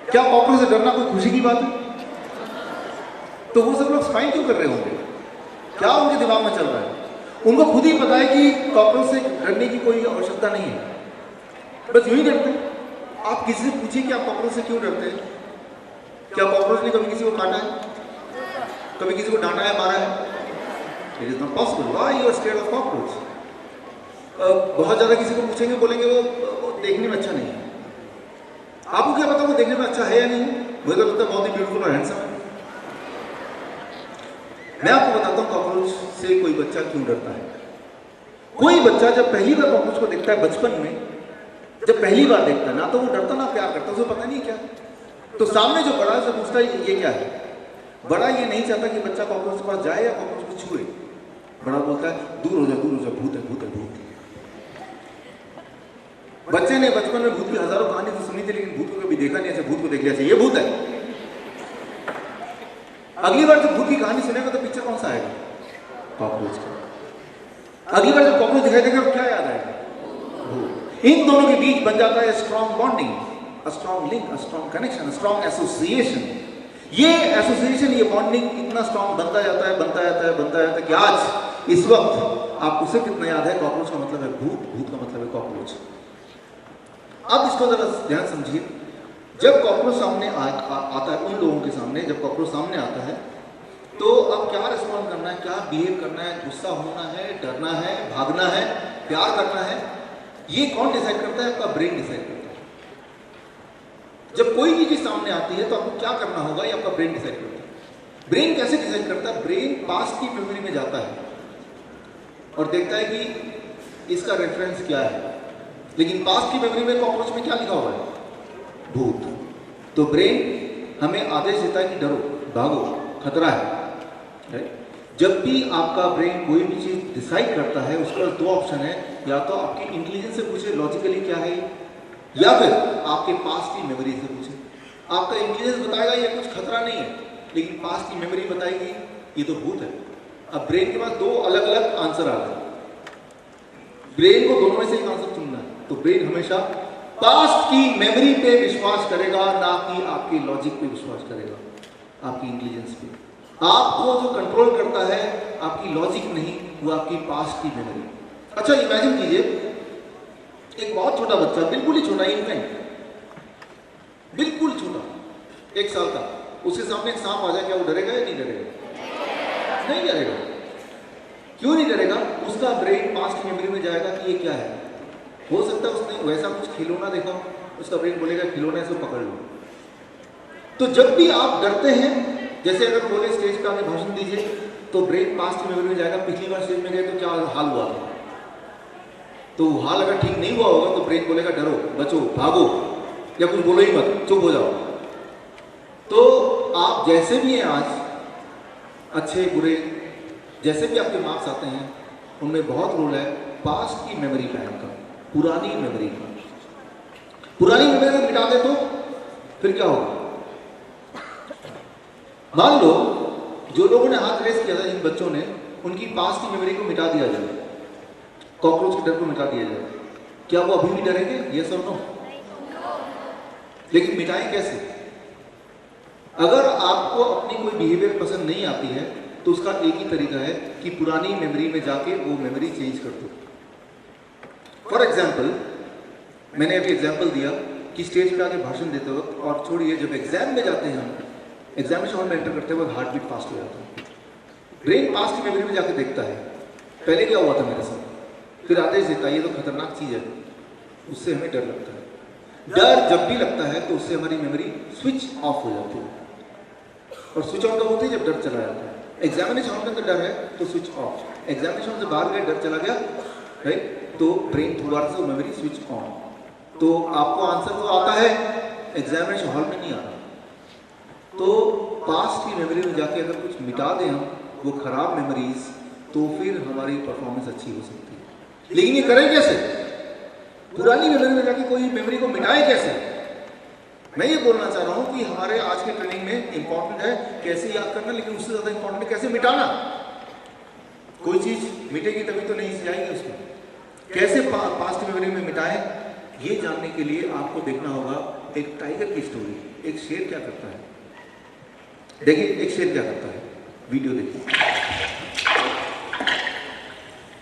क्या कॉकरोच से डरना कोई खुशी की बात है? तो वो सब लोग स्माइल क्यों कर रहे होंगे? क्या उनके दिमाग में चल रहा है? उनको खुद ही पता है कि कॉकरोच से डरने की कोई आवश्यकता नहीं है, बस यूं ही डरते हैं। आप किसी से पूछिए कि आप कॉकरोच से क्यों डरते हैं? क्या कॉकरोच ने कभी किसी को काटा है? कभी किसी को डांटा है, मारा है? It is not possible. Why you are scared of cockroach? बहुत ज्यादा किसी को पूछेंगे, बोलेंगे वो देखने में अच्छा नहीं है। आपको क्या पता वो देखने में अच्छा है या नहीं? मुझे तो लगता है बहुत ही ब्यूटीफुल और हैंडसम है। मैं आपको बताता हूँ कॉकरोच से कोई बच्चा क्यों डरता है। कोई बच्चा जब पहली बार कॉकरोच को देखता है बचपन में, जब पहली बार देखता है ना, तो वो डरता ना प्यार करता, उसे पता नहीं क्या। तो सामने जो बड़ा से पूछता है ये क्या है, बड़ा ये नहीं चाहता कि बच्चा कॉकरोच के पास जाए या कॉकरोच को छुए। बड़ा बोलता है दूर हो जा, दूर हो जा, भूत है, भूत है, भूत। बच्चे ने बचपन में भूत की हजारों कहानी तो सुनी थी, लेकिन भूत को कभी देखा नहीं। ऐसे भूत को देख लिया ये भूत है। अगली बार जब भूत की कहानी सुनेगा तो पिक्चर कौन सा आएगा? कॉकरोच का। अगली बार जब कॉकरोच दिखाई देगा तो क्या याद आएगा? भूत। इन दोनों के बीच बन जाता है strong bonding, a strong link, a strong connection, a strong association. ये एसोसिएशन, ये बॉन्डिंग इतना स्ट्रॉन्ग बनता जाता है, बनता जाता है, बनता जाता है कि आज इस वक्त आपको सिर्फ कितना याद है, कॉकरोच का मतलब है भूत, भूत का मतलब है कॉकरोच। अब इसको जरा ध्यान समझिए। जब कॉकरोच सामने आता है, उन लोगों के सामने जब कॉकरोच सामने आता है, तो अब क्या रिस्पॉन्ड करना है, क्या बिहेव करना है? गुस्सा होना है, डरना है, भागना है, प्यार करना है? ये कौन डिसाइड करता है? आपका ब्रेन डिसाइड करता है। जब कोई भी चीज सामने आती है तो आपको क्या करना होगा, ये आपका ब्रेन डिसाइड करता है। ब्रेन कैसे डिसाइड करता है? ब्रेन पास्ट की मेमोरी में जाता है और देखता है कि इसका रेफरेंस क्या है। लेकिन पास्ट की मेमोरी में कॉकरोच में क्या लिखा हुआ है? भूत। तो ब्रेन हमें आदेश देता है कि डरो, भागो, खतरा है। जब भी आपका ब्रेन कोई भी चीज डिसाइड करता है, उसके पास दो ऑप्शन है, या तो आपकी इंटेलिजेंस से पूछे लॉजिकली क्या है, या फिर आपके पास्ट की मेमोरी से पूछे। आपका इंटेलिजेंस बताएगा ये कुछ खतरा नहीं है, लेकिन पास्ट की मेमोरी बताएगी ये तो भूत है। अब ब्रेन के पास दो अलग अलग आंसर आ गए, ब्रेन को दोनों में से एक आंसर चुनना है। तो ब्रेन हमेशा पास्ट की मेमोरी पे विश्वास करेगा, ना कि आपके लॉजिक पे विश्वास करेगा, आपकी इंटेलिजेंस पे। आपको जो कंट्रोल करता है आपकी लॉजिक नहीं, वो आपकी पास्ट की मेमोरी। अच्छा इमेजिन कीजिए, एक बहुत छोटा बच्चा, बिल्कुल ही छोटा इन्फेंट, बिल्कुल छोटा, 1 साल का, उसके सामने एक सांप आ जाए, क्या वो डरेगा या नहीं डरेगा? नहीं डरेगा। क्यों नहीं डरेगा? उसका ब्रेन पास्ट की मेमोरी में जाएगा कि ये क्या है। हो सकता है उसने वैसा कुछ खिलौना देखा, उसका ब्रेन बोलेगा खिलौना, इसको पकड़ लो। तो जब भी आप डरते हैं, जैसे अगर बोले स्टेज पे आके भाषण दीजिए, तो ब्रेन पास्ट की मेमोरी में जाएगा, पिछली बार स्टेज में गए तो क्या हाल हुआ था। तो हाल अगर ठीक नहीं हुआ होगा तो ब्रेन बोलेगा डरो, बचो, भागो, या कुछ बोलो ही मत, चुप हो जाओ। तो आप जैसे भी हैं आज, अच्छे बुरे, जैसे भी आपके मार्क्स आते हैं, उनमें बहुत रोल है पास्ट की मेमोरी बैंक का, पुरानी मेमोरी का। पुरानी मेमोरी को मिटा दे तो फिर क्या होगा? मान लो जो लोगों ने हाथ रेस किया था, जिन बच्चों ने, उनकी पास्ट की मेमोरी को मिटा दिया जाए, कॉकरोच के डर को मिटा दिया जाए, क्या वो अभी भी डरेंगे? यस और नो? लेकिन मिटाएं कैसे? अगर आपको अपनी कोई बिहेवियर पसंद नहीं आती है तो उसका एक ही तरीका है कि पुरानी मेमोरी में जाके वो मेमोरी चेंज कर दो। फॉर एग्जाम्पल, मैंने अभी एग्जाम्पल दिया कि स्टेज पे आके भाषण देते वक्त, और छोड़िए जब एग्जाम में जाते हैं, हम एग्जामिनेशन हॉल में एंटर करते वक्त हार्ट बीट फास्ट हो जाता है। ब्रेन पास्ट की मेमोरी में जाके देखता है पहले क्या हुआ था मेरे साथ, फिर आदेश देता है ये तो खतरनाक चीज है, उससे हमें डर लगता है। डर जब भी लगता है तो उससे हमारी मेमोरी स्विच ऑफ हो जाती है, और स्विच ऑन कब होती है? जब डर चला जाता है। एग्जामिनेशन हॉल में तो डर है तो स्विच ऑफ, एग्जामिनेशन से बाहर गए, डर चला गया, राइट, तो ब्रेन दोबारा से मेमोरी स्विच ऑन। तो आपको आंसर तो आता है, एग्जामिनेशन हॉल में नहीं आता। तो पास्ट की मेमोरी में जाके अगर कुछ मिटा दें हम, वो खराब मेमोरीज, तो फिर हमारी परफॉर्मेंस अच्छी हो सकती है। लेकिन ये करें कैसे? पुरानी मेमोरी में जाके कोई मेमोरी को मिटाए कैसे? मैं ये बोलना चाह रहा हूं कि हमारे आज के ट्रेनिंग में इंपॉर्टेंट है कैसे याद करना, लेकिन उससे ज्यादा इंपॉर्टेंट है कैसे मिटाना। कोई चीज मिटेगी तभी तो नहीं जाएगी उसमें। कैसे पास्ट मेमोरी में मिटाएं, ये जानने के लिए आपको देखना होगा एक टाइगर की स्टोरी, एक शेर क्या करता है, देखिए एक शेर क्या करता है, वीडियो देखिए।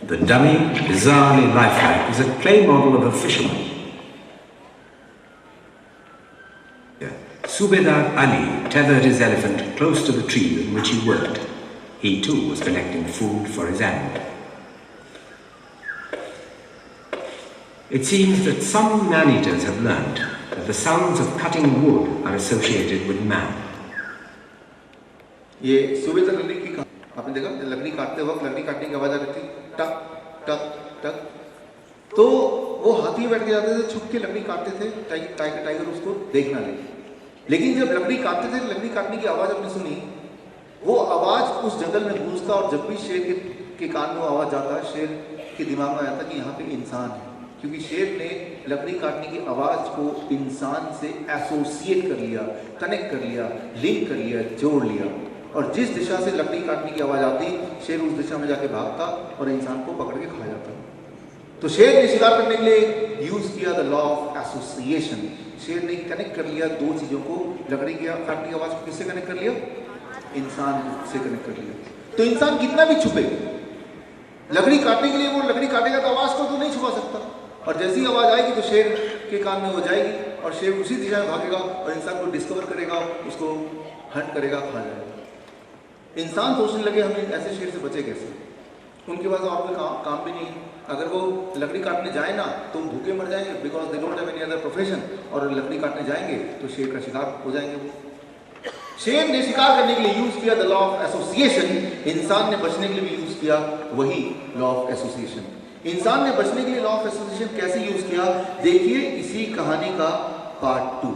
The dummy, bizarrely lifelike, is a clay model of a fisherman. Subedar Ali tethered his elephant close to the tree in which he worked. He too was collecting food for his animal. It seems that some man-eaters have learned that the sounds of cutting wood are associated with man. ये सुबेदार अली की आपने देखा, लकड़ी काटते वक्त लकड़ी काटने की आवाज आ रही थी, टक टक टक, तो वो हाथी बैठ के जाते थे, छुप के लकड़ी काटते थे, टाइगर उसको देखना नहीं। लेकिन जब लकड़ी काटते थे, लकड़ी काटने की आवाज आपने सुनी, वो आवाज उस जंगल में गूंजता, और जब भी शेर के कान में वो आवाज जाता, शेर के दिमाग में आया था कि यहाँ पे इंसान है, क्योंकि शेर ने लकड़ी काटने की आवाज को इंसान से एसोसिएट कर लिया, कनेक्ट कर लिया, लिंक कर लिया, जोड़ लिया, और जिस दिशा से लकड़ी काटने की आवाज आती, शेर उस दिशा में जाके भागता और इंसान को पकड़ के खा जाता। तो शेर ने शिकार करने के लिए यूज किया द लॉ ऑफ एसोसिएशन। शेर ने कनेक्ट कर लिया दो चीजों को, लकड़ी की काटने की आवाज को किससे कनेक्ट कर लिया, इंसान से कनेक्ट कर लिया। तो इंसान कितना भी छुपे, लकड़ी काटने के लिए वो लकड़ी काटेगा तो आवाज को तो नहीं छुपा सकता, और जैसी आवाज आएगी तो शेर के कान में हो जाएगी, और शेर उसी दिशा में भागेगा और इंसान को डिस्कवर करेगा, उसको हंट करेगा, खा जाएगा। इंसान सोचने लगे हम ऐसे शेर से बचे कैसे, उनके पास और कोई काम भी नहीं है, अगर वो लकड़ी काटने जाए ना तो भूखे मर जाएंगे, because they don't have any other profession, और लकड़ी काटने जाएंगे तो शेर का शिकार हो जाएंगे वो। शेर ने शिकार करने के लिए यूज किया द लॉ ऑफ एसोसिएशन, इंसान ने बचने के लिए भी यूज किया वही लॉ ऑफ एसोसिएशन। इंसान ने बचने के लिए लॉ ऑफ एसोसिएशन कैसे यूज किया, देखिए इसी कहानी का part 2।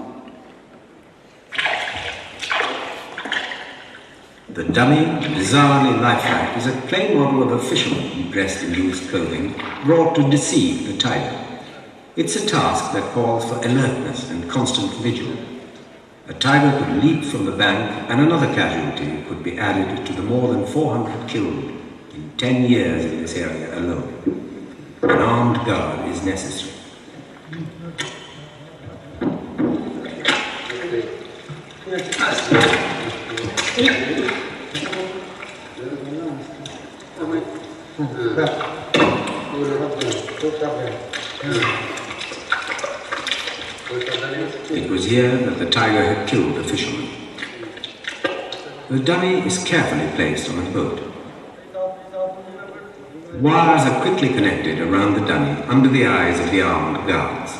The dummy, bizarrely lifelike, is a clay model of a fisherman dressed in loose clothing, brought to deceive the tiger. It's a task that calls for alertness and constant vigil. A tiger could leap from the bank, and another casualty could be added to the more than 400 killed in 10 years in this area alone. An armed guard is necessary. It was here that the tiger had killed the fisherman. The dummy is carefully placed on a boat. Wires are quickly connected around the dummy under the eyes of the armed guards.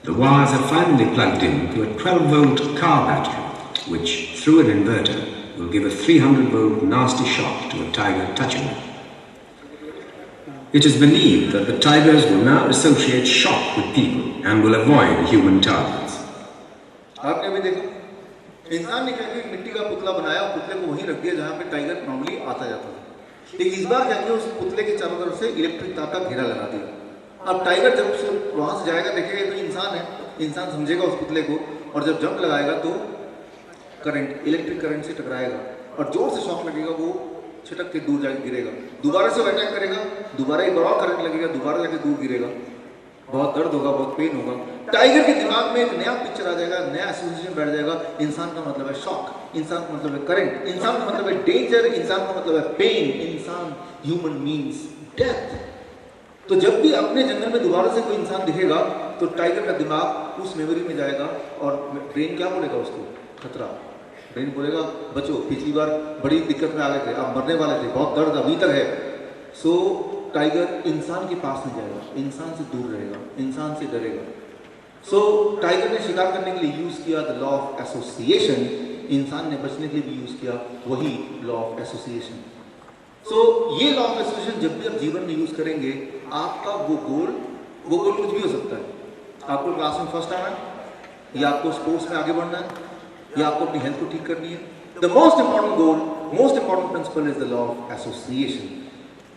The wires are finally plugged into a 12-volt car battery, which, through an inverter, will give a 300-volt nasty shock to a tiger touching it. It is believed that the tigers will now associate shock with people and will avoid human targets. आपने भी देखा, इंसान ने क्या किया, मिट्टी का पुतला बनाया, पुतले को वहीं रख दिया जहाँ पे टाइगर नॉर्मली आता जाता था। लेकिन इस बार क्या किया, उस पुतले के चारों तरफ से इलेक्ट्रिक तार का घेरा लगा दिया। अब टाइगर जब से वहां से जाएगा, देखेगा तो इंसान है, इंसान समझेगा उस पुतले को, और जब जंप लगाएगा तो करंट, इलेक्ट्रिक करंट से टकराएगा और जोर से शॉक लगेगा, वो छिटक के दूर जाके गिरेगा। दोबारा से अटैक करेगा, दोबारा एक बड़ा करंट लगेगा, दोबारा जाके दूर गिरेगा, बहुत दर्द होगा, बहुत पेन होगा। टाइगर के दिमाग में एक नया पिक्चर आ जाएगा, नया एसोसिएशन बैठ जाएगा। इंसान का मतलब है शॉक, इंसान का मतलब है करंट, इंसान का मतलब है डेंजर, इंसान का मतलब है पेन, इंसान, ह्यूमन मीन्स डेथ। तो जब भी अपने जंगल में दोबारा से कोई इंसान दिखेगा तो टाइगर का दिमाग उस मेमोरी में जाएगा, और ब्रेन क्या बोलेगा उसको, खतरा। ब्रेन बोलेगा बचो, पिछली बार बड़ी दिक्कत में आ गए थे, आप मरने वाले थे, बहुत दर्द अभी तक है। सो टाइगर इंसान के पास नहीं जाएगा, इंसान से दूर रहेगा, इंसान से डरेगा। सो टाइगर ने शिकार करने के लिए यूज किया द लॉ ऑफ एसोसिएशन, इंसान ने बचने के लिए भी यूज किया वही लॉ ऑफ एसोसिएशन। सो ये लॉ ऑफ एसोसिएशन जब भी आप जीवन में यूज करेंगे, आपका वो गोल कुछ भी हो सकता है। आपको क्लास में फर्स्ट आना है, या आपको स्पोर्ट्स में आगे बढ़ना है, या आपको अपनी हेल्थ को ठीक करनी है। The most important goal, most important principle is the law of association.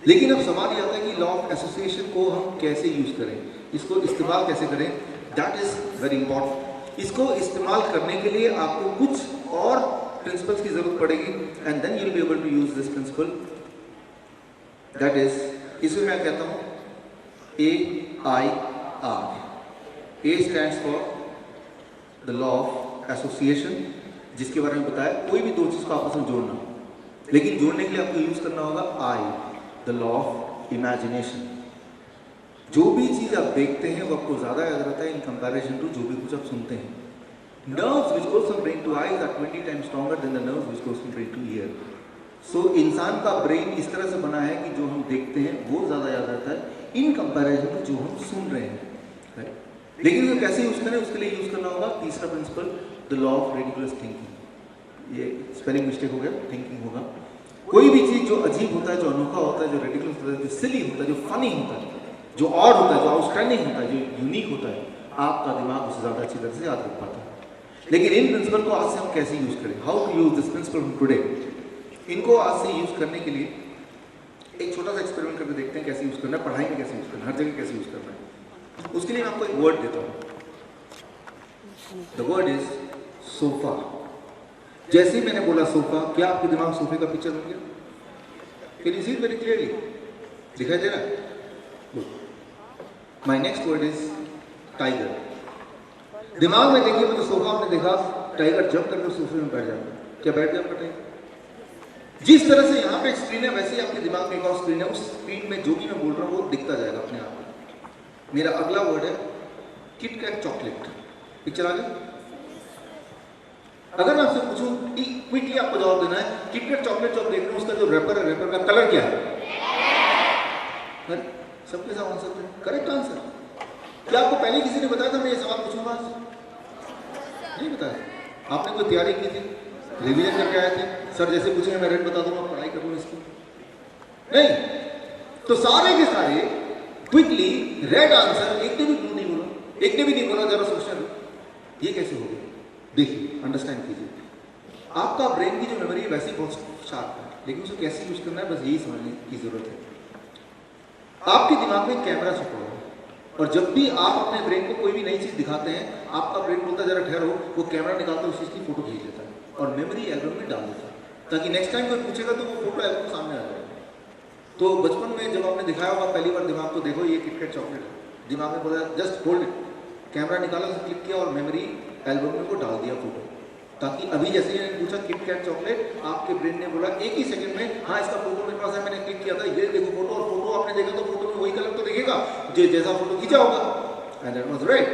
लेकिन अब सवाल ये आता है कि लॉ ऑफ एसोसिएशन को हम कैसे यूज करें, इसको इस्तेमाल कैसे करें, दैट इज वेरी इंपॉर्टेंट। इसको इस्तेमाल करने के लिए आपको कुछ प्रिंसिपल्स की जरूरत पड़ेगी and then you will be able to use this principle, that is, इसमें मैं कहता हूं AIR. A stands for the law of association, जिसके बारे में बताया कोई भी दो चीज को आपस में जोड़ना, लेकिन जोड़ने के लिए आपको यूज करना होगा I, the law of imagination. जो भी चीज आप देखते हैं वो आपको ज्यादा याद रहता है इन कंपैरिजन टू जो भी कुछ आप सुनते हैं। Nerves which goes from brain to eyes are 20 times stronger than the nerves which goes from brain to ear. So इंसान का ब्रेन इस तरह से बना है कि जो हम देखते हैं वो ज्यादा याद रहता है इन कंपैरिजन टू जो हम सुन रहे हैं, right? लेकिन इसको कैसे यूज करें, उसके लिए यूज करना होगा तीसरा principle, the law of ridiculous thinking. ये स्पेलिंग मिस्टेक हो गया, थिंकिंग होगा। कोई भी चीज जो अजीब होता है, जो अनोखा होता है, जो रेडिकुलस होता है, जो सिली होता है, जो फनी होता है, जो ऑड होता है, जो आउटस्टैंडिंग होता है, जो यूनिक होता है, आपका दिमाग उसे ज्यादा अच्छी तरह से याद रख पाता है। लेकिन इन प्रिंसिपल को आज से हम कैसे यूज करें, how to use this principle today, इनको आज से यूज करने के लिए एक छोटा सा एक्सपेरिमेंट करके देखते हैं कैसे यूज करना है, पढ़ाई में कैसे यूज करना है, हर जगह कैसे यूज करना है। उसके लिए मैं आपको एक वर्ड देता हूँ, द वर्ड इज सोफा। जैसे ही मैंने बोला सोफा, क्या आपके दिमाग सोफे का पिक्चर बन गया? Can you see it very clearly? दिखाई दे रहा है? My next word is tiger. दिमाग में देखिए, वो जो सोफा आपने देखा, टाइगर जंप करके सोफे में बैठ जाता है। क्या बैठ गया आपका टाइगर? जिस तरह से यहाँ पे एक स्क्रीन है, वैसे ही आपके दिमाग में एक और स्क्रीन है, उस स्क्रीन में जो भी मैं बोल रहा हूँ वो दिखता जाएगा अपने आप। मेरा अगला वर्ड है किटकैट चॉकलेट। पिक्चर आ गई? अगर मैं आपसे पूछूं, क्विकली आपको जवाब देना है, किटकैट चॉकलेट जो आप देख रहे हो उसका जो रैपर है, रैपर का कलर क्या है? सबके साथ आंसर है, करेक्ट आंसर। क्या आपको पहले किसी ने बताया था मैं ये सवाल पूछूंगा? नहीं बताया। आपने कोई तैयारी की थी, रिवीजन करके आए थे? सर जैसे पूछेंगे मैं रेट बता दूंगा, पढ़ाई कर लूँ इसकी? नहीं। तो सारे के सारे क्विकली रेड आंसर, एक ने भी ब्लू नहीं बोला, एक ने भी नहीं बोला। जरा सोचने दो, ये कैसे हो गया? देखिए, अंडरस्टैंड कीजिए। आपका ब्रेन की जो मेमोरी है वैसे बहुत शार्प है, लेकिन उसे कैसे यूज करना है बस यही समझने की जरूरत है। आपके दिमाग में कैमरा छुपा हुआ है, और जब भी आप अपने ब्रेन को कोई भी नई चीज दिखाते हैं, आपका ब्रेन बोलता है जरा ठहरो, वो कैमरा निकालकर उस चीज की फोटो खींच लेता है और मेमोरी एल्बम में डाल देता है, ताकि नेक्स्ट टाइम कोई पूछेगा तो वो फोटो एल्बम सामने आ जाएगा। तो बचपन में जब आपने दिखाया होगा पहली बार दिमाग को, देखो ये किटकैट चॉकलेट, दिमाग में बोला जस्ट होल्ड इट, कैमरा निकाला, उसे क्लिक किया और मेमोरी एल्बम में वो डाल दिया फोटो, ताकि अभी जैसे ही मैंने पूछा किटकैट चॉकलेट, आपके ब्रेन ने बोला एक ही सेकंड में, हाँ इसका फोटो मेरे पास है, मैंने क्लिक किया था, ये देखो फोटो, और फोटो आपने देखा तो फोटो में वही कलर तो दिखेगा जो जैसा फोटो खींचा होगा। And that was right.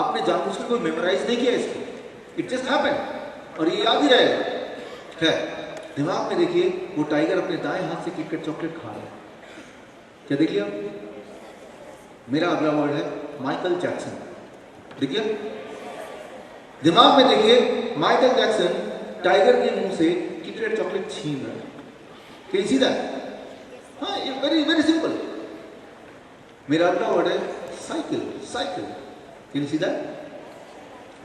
आपने जानबूझकर कोई मेमोराइज नहीं किया इसको, इट जस्ट हैपेंड, और ये याद ही रहेगा। है, दिमाग में देखिए वो टाइगर अपने दाएं हाथ से किटकैट चॉकलेट खा रहा है। क्या देख लिया? मेरा अगला वर्ड है माइकल जैक्सन। देखिए, दिमाग में देखिए माइकल जैक्सन टाइगर के मुंह से किटकैट चॉकलेट छीन रहा है। Can you see that? हाँ, वेरी वेरी सिंपल। मेरा अगला वर्ड है cycle. Cycle, can you see that?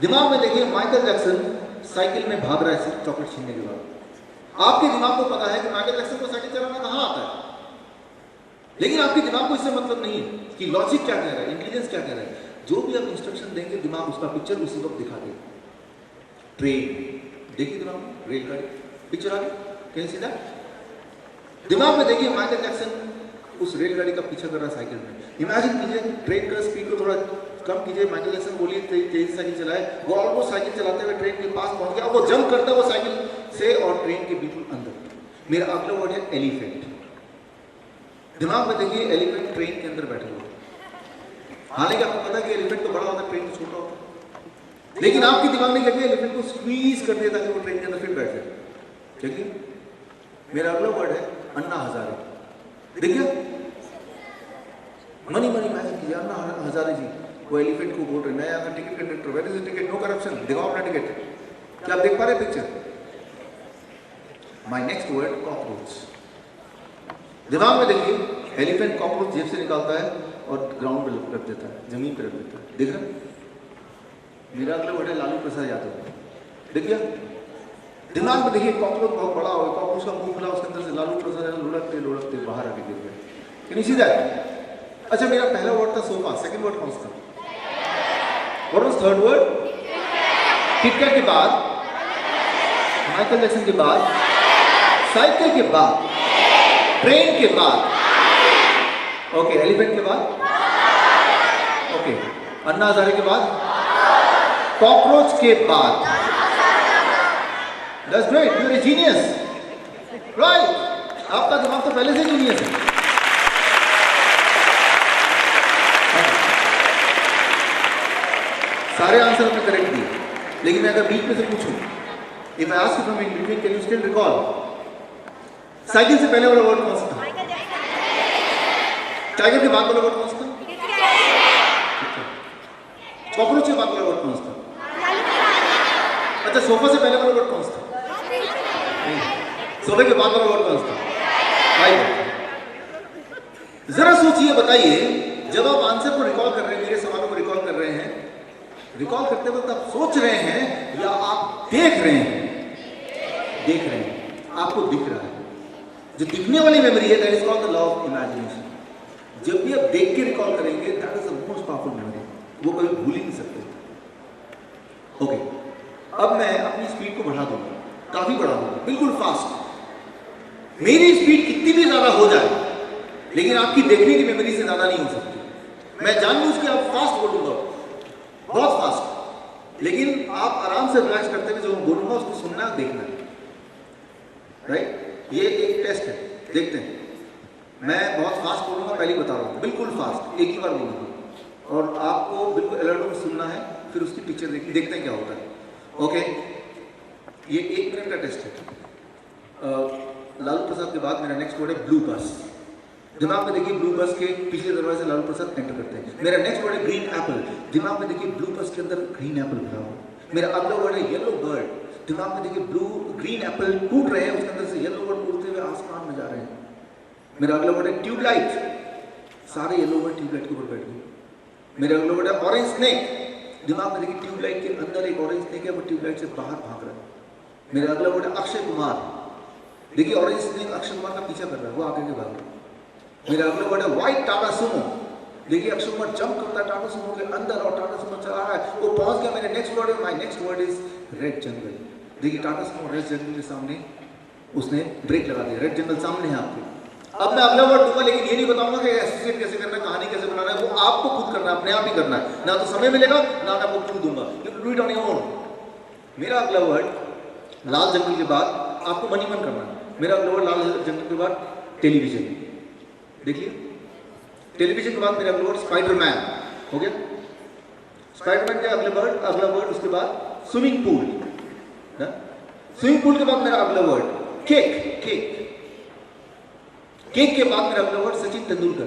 दिमाग में देखिए माइकल जैक्सन साइकिल में भाग रहा है चॉकलेट छीनने के बाद। आपके दिमाग को पता है कि माइकल जैक्सन को साइकिल चलाना कहाँ आता है, लेकिन आपके दिमाग को इससे मतलब नहीं है कि लॉजिक क्या कह रहा है, इंटेलिजेंस क्या कह रहा है। जो भी आप इंस्ट्रक्शन देंगे, दिमाग उसका पिक्चर उसी वक्त दिखा देगा। ट्रेन देखिए, दिमाग में रेलगाड़ी पिक्चर आ गई, कैन सी दैट? दिमाग में देखिए माइकल जैक्सन उस रेलगाड़ी का पीछा कर रहा है साइकिल में। इमेजिन कीजिए, ट्रेन का स्पीड को थोड़ा कम कीजिए, माइकल जैक्सन बोलिए तेजी साइकिल चलाए, वो ऑलमोस्ट साइकिल चलाते हुए ट्रेन के पास पहुंच गया, वो जंप करता है वो साइकिल से और ट्रेन के बिल्कुल अंदर। मेरा अगला वर्ड है एलिफेंट। दिमाग में देखिए एलिफेंट ट्रेन के अंदर बैठे हुए। हालांकि आपको पता है कि एलिफेंट तो बड़ा होता है, ट्रेन तो छोटा होता है, लेकिन आपके दिमाग में क्या किया, एलिफेंट को स्क्वीज कर दिया ताकि वो ट्रेन के अंदर फिर बैठ जाए। देखिए, मेरा अगला वर्ड है अन्ना हजारे। देखिए, मनी मनी मैजिक कीजिए, अन्ना हजारे जी वो एलिफेंट को बोल रहे, मैं यहाँ का ticket conductor, where is the ticket, no corruption, दिखाओ अपना टिकट। क्या आप देख पा रहे picture? My next word cockroach. दिमाग में देखिए एलिफेंट कॉकरोच जेब से निकालता है और ग्राउंड पे रख देता है, जमीन पे रख देता है। देख रहे? मेरा अगला वर्ड है लालू प्रसाद यादव। देखिए, दिमाग में देखिए कॉकरोच बहुत बड़ा हो, कॉकरोच का मुंह खुला, उसके अंदर से लालू प्रसाद लुढ़कते लुढ़कते बाहर आके गिर गए। Can you see that? अच्छा, मेरा पहला वर्ड था सोफा, सेकंड वर्ड कौन सा था? What was third word? KitKat के बाद माइकल जैक्सन के बाद, साइकिल के बाद, ट्रेन के बाद, ओके, एलिफेंट के बाद, ओके, अन्ना हजारे के बाद, कॉकरोच के बाद। That's great, you're a genius, right? आपका दिमाग तो पहले से जीनियस है। सारे आंसर आपने करेक्ट दिए, लेकिन मैं अगर बीच में से पूछूं, if I ask you from in between, can you still recall? Cycle से पहले वाला वर्ड कौन सा था? टाइगर के बाद वाला वर्ड कौन सा था? कॉकरोच के बाद वाला वर्ड कौन सा था? अच्छा, सोफा से पहले वाला वर्ड कौन सा था? सोफे के बाद वाला वर्ड कौन सा था? जरा सोचिए, बताइए, जब आप आंसर को रिकॉल कर रहे हैं, मेरे सवालों को रिकॉल कर रहे हैं, रिकॉल करते वक्त आप सोच रहे हैं या आप देख रहे हैं? देख रहे हैं, आपको दिख रहा है। जो दिखने वाली मेमोरी है, that is called the law of imagination. जब भी आप देख के रिकॉल करेंगे, that is the most powerful memory, वो कभी भूल ही नहीं सकते। ओके, अब मैं अपनी स्पीड को बढ़ा दूंगा, काफी बढ़ा दूंगा, बिल्कुल फास्ट। मेरी स्पीड कितनी भी ज्यादा हो जाए, लेकिन आपकी देखने की मेमोरी से ज्यादा नहीं हो सकती। मैं जानबूझ के आप फास्ट बोलूंगा, बहुत फास्ट, लेकिन आप आराम से रिलैक्स करते हुए जो मैं बोलूंगा उसको सुनना, देखना है, राइट? ये एक टेस्ट है, देखते हैं। मैं बहुत फास्ट बोलूंगा, पहले बता रहा हूँ, बिल्कुल फास्ट, एक ही बार बोलूंगा, और आपको बिल्कुल अलर्ट होकर सुनना है, फिर उसकी पिक्चर देखते हैं क्या होता है। ओके, ये 1 मिनट का टेस्ट है। लालू प्रसाद के बाद मेरा नेक्स्ट वर्ड है ब्लू बस। दिमाग में देखिए, ब्लू बस के पिछले दरवाजे से लालू प्रसाद एंटर करते हैं। मेरा नेक्स्ट वर्ड है ग्रीन एप्पल। दिमाग में देखिए, ब्लू बस के अंदर ग्रीन एप्पल भरा हुआ। मेरा अगला वर्ड है येलो बर्ड। दिमाग में देखिए, ग्रीन एप्पल टूट रहे हैं, उसके अंदर से येलो बर्ड उड़ते हुए आसमान में जा रहे हैं। मेरा अगला वर्ड है ट्यूबलाइट। सारे येलो बर्ड ट्यूबलाइट के ऊपर बैठ गए। मेरा अगला वर्ड है ऑरेंज स्नेक। दिमाग में देखिए, ट्यूबलाइट के अंदर एक ऑरेंज स्नेक है, वो ट्यूबलाइट से बाहर भाग रहा है। मेरा अगला वर्ड है अक्षय कुमार। देखिए, ऑरेंज स्नेक अक्षय कुमार का पीछा कर रहा है, वो आगे के भाग रहा है। मेरा अगला वर्ड है व्हाइट टाटा सुमो। देखिए, अक्षय कुमार जंप करता है टाटा सुमो के अंदर और टाटा सुमो चला रहा है, वो पहुंच गया। मेरा नेक्स्ट वर्ड है, my next word is red jungle. देखिए, टाटा सुमो रेड जंगल के सामने उसने ब्रेक लगा दिया, रेड जंगल सामने है आपके। अब मैं अगला वर्ड दूंगा, लेकिन ये नहीं बताऊंगा कि एसोसिएट कैसे करना है, कहानी कैसे बनाना है, वो आपको खुद करना है, अपने आप ही करना है। ना तो समय मिलेगा, ना मैं आपको क्लू दूंगा, you do it on your own. मेरा अगला वर्ड लाल जंगल के बाद आपको मनी मन करना है। मेरा अगला वर्ड लाल जंगल के बाद टेलीविजन। देखिए, टेलीविजन के बाद मेरा अगला वर्ड स्पाइडरमैन हो गया। स्पाइडरमैन के अगला वर्ड उसके बाद स्विमिंग पूल। स्विमिंग पूल के बाद मेरा अगला वर्ड केक। केक के बाद मेरा अगला वर्ड सचिन तेंदुलकर।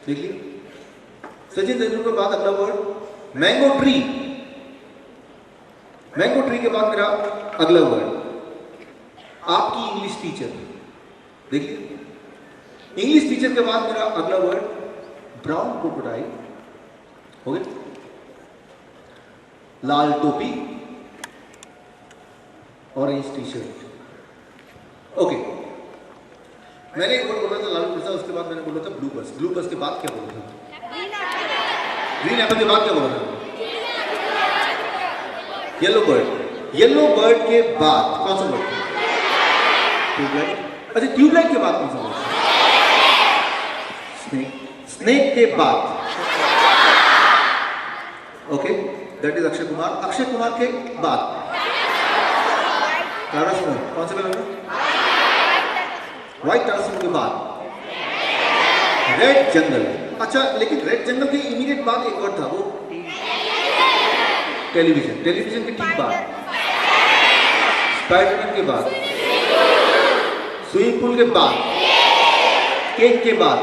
देखिए, सचिन तेंदुलकर के बाद अगला word mango tree. Mango tree के बाद मेरा अगला वर्ड आपकी इंग्लिश टीचर। देखिए, इंग्लिश टीचर के बाद मेरा अगला वर्ड ब्राउन क्रोकोडाइल हो गया। लाल टोपी, ऑरेंज टी शर्ट। ओके, मैंने एक वर्ड बोला था लालू प्रसाद, उसके बाद मैंने बोला था ब्लू बस। ब्लू बस के बाद क्या बोला था? ग्रीन एप्पल के बाद क्या बोला था? Yellow bird. येलो बर्ड के बाद कौन सा वर्ड था? ट्यूबलाइट। अच्छा, ट्यूबलाइट के बाद कौन सा वर्ड? स्नेक। स्नेक के बाद okay, that is Akshay Kumar. Akshay Kumar के बाद टाटा सुमो। कौन सा पहले? व्हाइट टाटा सुमो के बाद रेड जंगल। अच्छा, लेकिन रेड जंगल के इमीडिएट बाद एक वर्ड था, वो टेलीविजन। टेलीविजन के ठीक बाद स्पाइडरमैन के बाद स्विमिंग पूल के बाद केक के बाद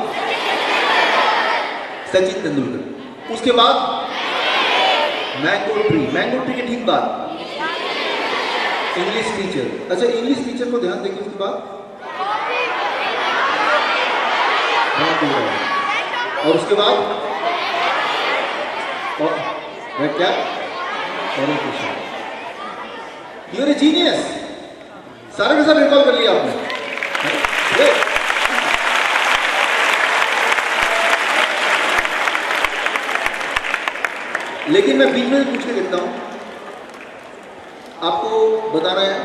सचिन तेंदुलकर, उसके बाद मैंगो ट्री। मैंगो ट्री के ठीक बाद इंग्लिश टीचर। अच्छा, इंग्लिश टीचर को ध्यान देखिए, उसके बाद और उसके बाद और क्या? You are a genius. सारे के सारे रिकॉल कर लिया आपने। लेकिन मैं बीच में पूछ के देखता हूं, आपको बता रहे हैं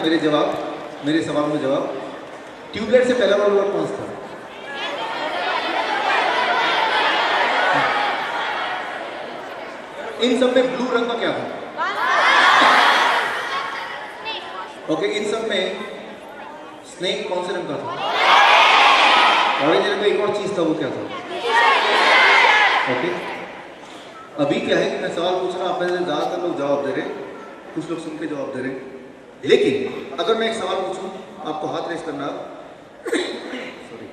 मेरे सवाल में जवाब। ट्यूबलाइट से पहला वाला वर्ड कौन सा था? इन सब में ब्लू रंग का क्या था? ओके, इन सब में स्नेक कौन से रंग का था? ऑरेंज रंग का एक और चीज था, वो क्या था? ओके, अभी क्या है कि मैं सवाल पूछ रहा हूं, आप में से ज्यादातर लोग जवाब दे रहे, कुछ लोग सुन के जवाब दे रहे। लेकिन अगर मैं एक सवाल पूछूं, आपको हाथ रेस करना। सॉरी,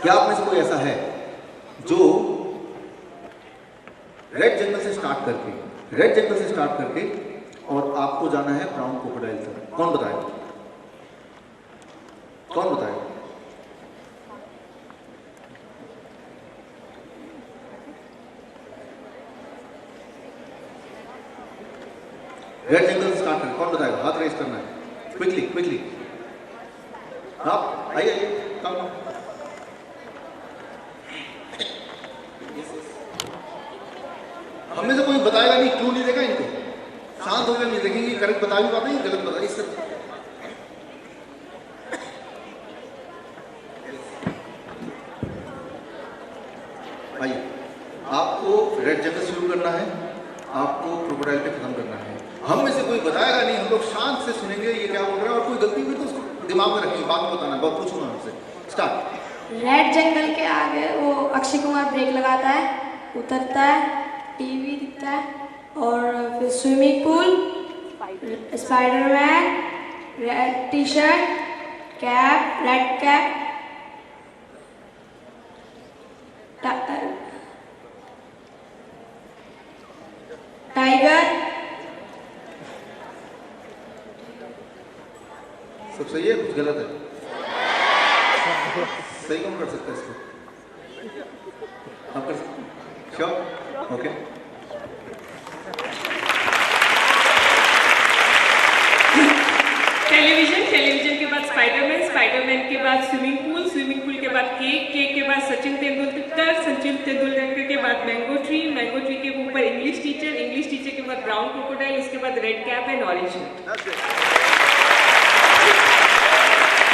क्या आप में से कोई ऐसा है जो रेड जंगल से स्टार्ट करके और आपको जाना है ब्राउन क्रोकोडाइल तक? कौन बताएगा? रेड जंगल से स्टार्ट करके कौन बताएगा? हाथ रेस करना है, क्विकली। आप आइए, कम। हमें से कोई बताएगा नहीं, क्यों नहीं देगा इनको? शांत होकर नहीं देखेंगे, करेक्ट बता भी पाते हैं, गलत बता इससे। आइए, आपको रेड जंगल शुरू करना है, आपको क्रोकोडाइल पे खत्म करना है। हम में से कोई बताएगा नहीं, हम लोग शांत से सुनेंगे ये क्या बोल रहा है, और कोई गलती हुई तो उसको दिमाग में रखेंगे, बाद में बताना, बहुत पूछूंगा हमसे। स्टार्ट। रेड जंगल के आगे वो अक्षय कुमार ब्रेक लगाता है, उतरता है, टीवी दिखता है, और फिर swimming pool, Spiderman, red T shirt, cap, red cap, tiger. सब सही है, कुछ गलत है? सही कौन कर सकता है इसको? आप कर सकते? श्योर? ओके। टेलीविजन के बाद स्पाइडरमैन के बाद स्विमिंग पूल के बाद केक के बाद सचिन तेंदुलकर के बाद मैंगो ट्री के ऊपर इंग्लिश टीचर के बाद ब्राउन क्रोकोडाइल, उसके बाद red cap and orange shirt.